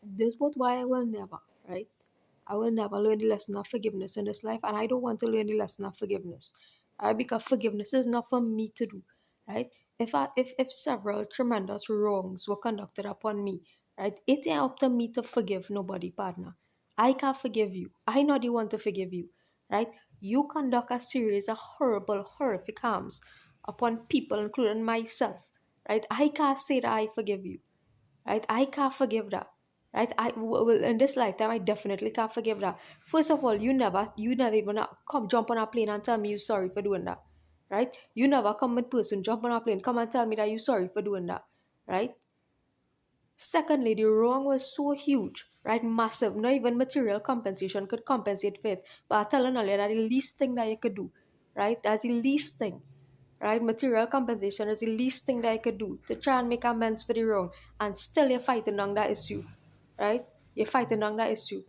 this was why I will never, right? I will never learn the lesson of forgiveness in this life, and I don't want to learn the lesson of forgiveness, right? Because forgiveness is not for me to do, right? If several tremendous wrongs were conducted upon me, right, it ain't up to me to forgive nobody, partner. I can't forgive you. I not the one to forgive you, right? You conduct a series of horrible, horrific harms upon people, including myself, right? I can't say that I forgive you, right? I can't forgive that, right? In this lifetime, I definitely can't forgive that. First of all, you never even come jump on a plane and tell me you sorry for doing that, right? You never come in person, jump on a plane, come and tell me that you sorry for doing that, right? Secondly, the wrong was so huge, right? Massive. Not even material compensation could compensate for it. But I'm telling you that the least thing that you could do, right? That's the least thing, right? Material compensation is the least thing that I could do to try and make amends for the wrong. And still you're fighting on that issue, right? You're fighting on that issue.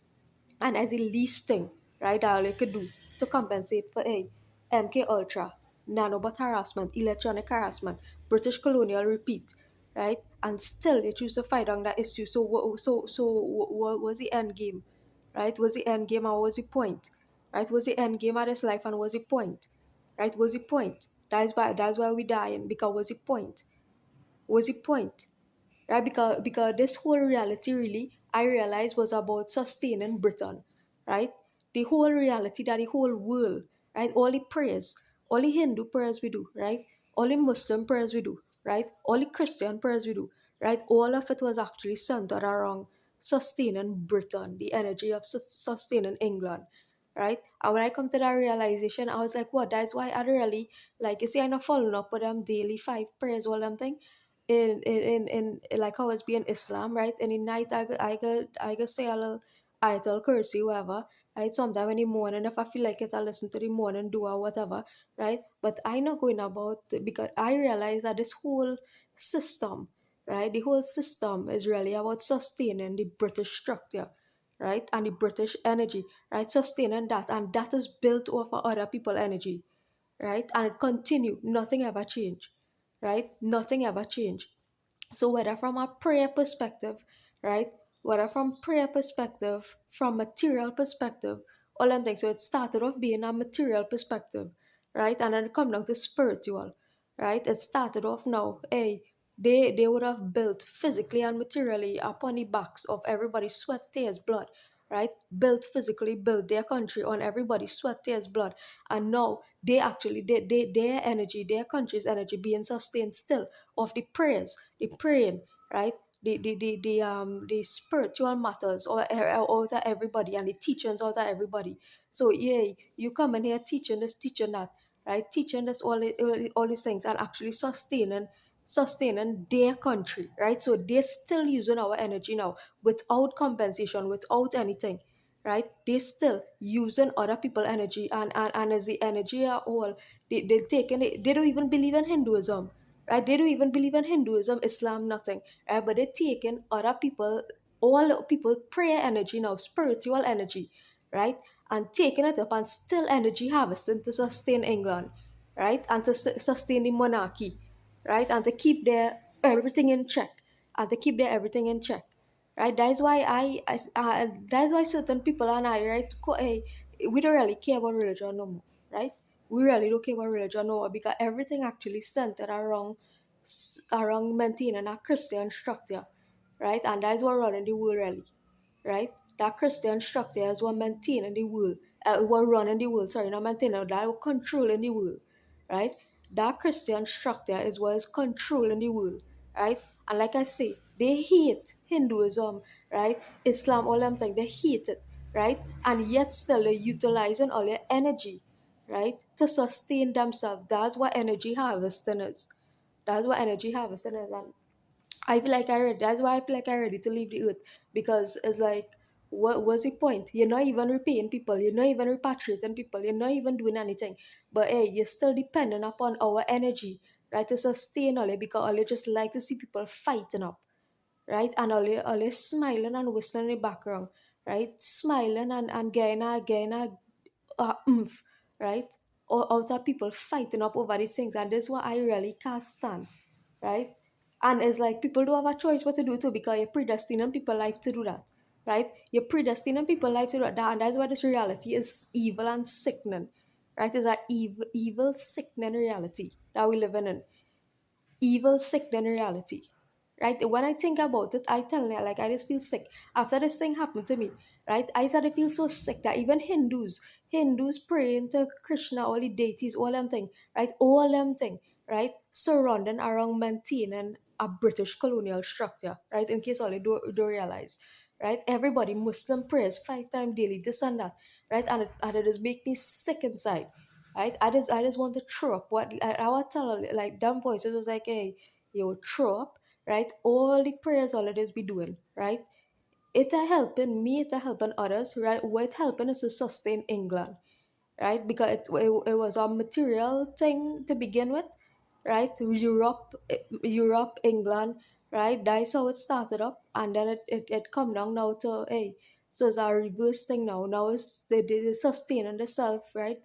And as the least thing, right, that all you could do to compensate for a MK Ultra, nanobot harassment, electronic harassment, British colonial repeat, right? And still you choose to fight on that issue. So what was the end game? Right? Was the end game or was the point? Right? Was the end game of this life and was the point? Right? Was the point? That's why we dying, because was the point? Was the point? Right? Because this whole reality really, I realized, was about sustaining Britain, right? The whole reality that the whole world, right? All the prayers, all the Hindu prayers we do, right? All the Muslim prayers we do, right? All the Christian prayers we do, right? All of it was actually centered around sustaining Britain, the energy of sustaining England, right? And when I come to that realization, I was like, what? That's why I really, like, you see, I'm not following up with them daily five prayers, all them thing in like how it's being Islam, right? And in night I go say a little ayatul kursi, whatever, right? Sometime in the morning, if I feel like it, I listen to the morning dua, whatever, right? But I not going about, because I realize that this whole system, right? The whole system is really about sustaining the British structure, right? And the British energy, right? Sustaining that, and that is built over other people energy, right? And it continue, nothing ever change, right? Nothing ever change. So whether from a prayer perspective, right? Whether from prayer perspective, from material perspective, all them things. So it started off being a material perspective, right? And then it come down to spiritual, right? It started off now, hey, they would have built physically and materially upon the backs of everybody's sweat, tears, blood, right? Built physically, built their country on everybody's sweat, tears, blood. And now they actually, their energy, their country's energy being sustained still of the prayers, the praying, right? The spiritual matters or out of everybody, and the teachings out of everybody. So yeah, you come in here teaching this, teaching that, right? Teaching this all these things, and actually sustaining their country, right? So they're still using our energy now without compensation, without anything, right? They're still using other people energy, and as the energy are all, they're taking it. They don't even believe in Hinduism, right? They don't even believe in Hinduism, Islam, nothing, right? But they're taking other people, all people prayer energy now, spiritual energy, right? And taking it up and still energy harvesting to sustain England, right? And to sustain the monarchy, right? And to keep their everything in check, and to keep their everything in check, right? That's why that's why certain people and I, right, we don't really care about religion no more, right? We really don't care about religion no more, because everything actually centered around maintaining a Christian structure, right? And that's what running the world really, right? That Christian structure is what maintaining the world, what running the world. Sorry, not maintaining, that what controlling the world, right? That Christian structure is what is controlling the world, right? And like I say, they hate Hinduism, right? Islam, all them things, they hate it, right? And yet still they're utilizing all their energy, right, to sustain themselves. That's what energy harvesting is. That's what energy harvesting is. And I feel like I ready. That's why I feel like I'm ready to leave the earth, because it's like, what was the point? You're not even repaying people. You're not even repatriating people. You're not even doing anything. But hey, you're still dependent upon our energy, right, to sustain all it, because all you just like to see people fighting up, right? And all you smiling and whistling in the background, right? Smiling and getting a oomph, right? Or out of people fighting up over these things. And this is what I really can't stand, right? And it's like people don't have a choice what to do too, because you're predestining people life to do that, right? You're predestining people life to do that, and that's why this reality is evil and sickening, right? It's that evil, sickening reality that we live in, evil, sickening reality. Right? When I think about it, I tell you, like, I just feel sick. After this thing happened to me, right? I started to feel so sick that even Hindus praying to Krishna, all the deities, all them thing, right? All them thing, right? Surrounding around maintaining a British colonial structure, right? In case all they don't realize, right? Everybody, Muslim prayers 5 times daily, this and that, right? And it just make me sick inside, right? I just want to throw up. What I would tell her, like dumb voices was like, hey, you throw up, right? All the prayers all it is be doing, right? It a helping me, it a helping others, right? What it helping is to sustain England, right? Because it was a material thing to begin with, right? Europe, England, right? That's how it started up, and then it come down now to hey, so it's a reverse thing now. Now it's they sustaining themselves, right?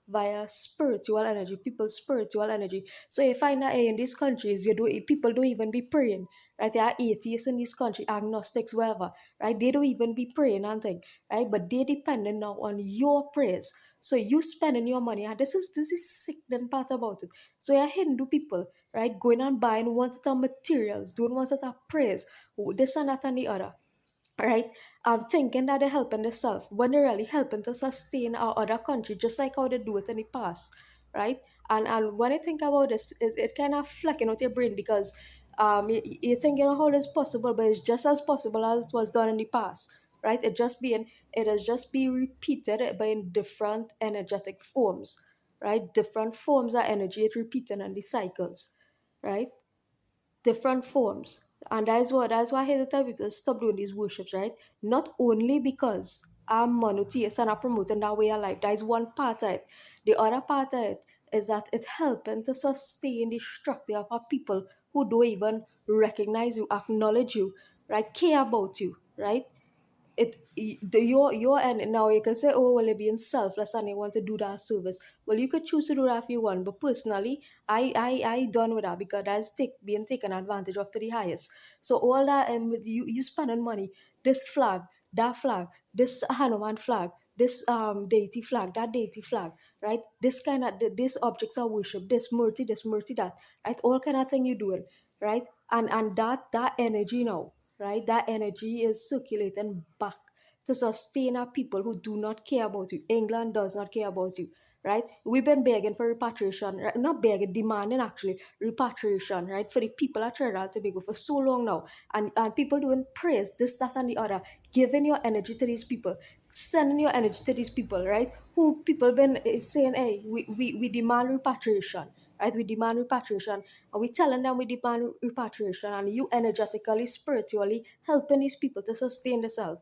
Via spiritual energy, people's spiritual energy. So you find that in these countries, people don't even be praying, right? There are atheists in this country, agnostics, whatever, right? They don't even be praying and thing, right? But they depending now on your prayers. So you spending your money, and this is sickening part about it. So you're Hindu people, right, going and buying one set of materials, doing one set of prayers, this and that and the other, right? Thinking that they're helping themselves when they're really helping to sustain our other country, just like how they do it in the past, right? And when I think about this, it kind of flicking out your brain because you're thinking how this possible, but it's just as possible as it was done in the past, right? It has just been repeated but in different energetic forms, right? Different forms of energy it repeating and the cycles, right? Different forms. And that's why I hate to tell people stop doing these worships, right? Not only because I'm monotheist and I'm promoting that way of life. That is one part of it. The other part of it is that it's helping to sustain the structure of our people who don't even recognize you, acknowledge you, right? Care about you, right? Your and now you can say, oh well, you're being selfless and you want to do that service. Well, you could choose to do that if you want, but personally, I done with that because that's being taken advantage of to the highest. So all that with you spending money, this flag, that flag, this Hanuman flag, this deity flag, that deity flag, right? This kind of this objects of worship, this murti, that, right? All kind of thing you doing, right? And that energy now, right? That energy is circulating back to sustain our people who do not care about you. England does not care about you, right? We've been begging for repatriation, right? Not begging, demanding actually repatriation, right? For the people at Trinidad and Tobago for so long now. And people doing praise, this, that, and the other, giving your energy to these people, sending your energy to these people, right? Who people been saying, hey, we demand repatriation, right? We demand repatriation. And we telling them we demand repatriation, and you energetically, spiritually helping these people to sustain themselves,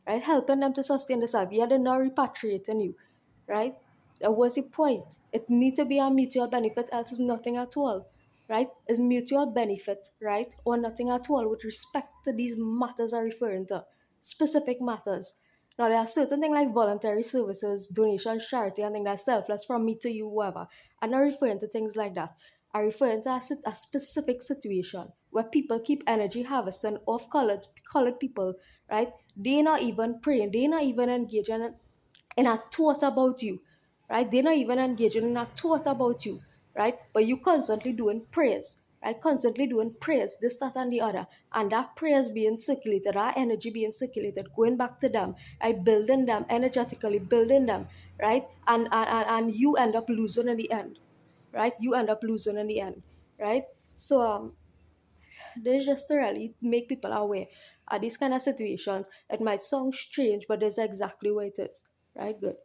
right? Helping them to sustain themselves. Yeah, they're not repatriating you, right? What's the point? It needs to be a mutual benefit, else it's nothing at all, right? It's mutual benefit, right? Or nothing at all with respect to these matters are referring to, specific matters. Now, there are certain things like voluntary services, donations, charity, and things that's selfless from me to you, whoever. I'm not referring to things like that. I'm referring to a specific situation where people keep energy harvesting off colored people, right? They're not even praying, they're not even engaging in a thought about you, right? They're not even engaging in a thought about you, right? But you constantly doing prayers, right? Constantly doing prayers, this, that, and the other. And that prayers being circulated, that energy being circulated, going back to them, right? Building them, energetically building them, right? And you end up losing in the end, right? You end up losing in the end, right? So there's just to really make people aware of these kind of situations. It might sound strange, but that's exactly what it is, right? Good.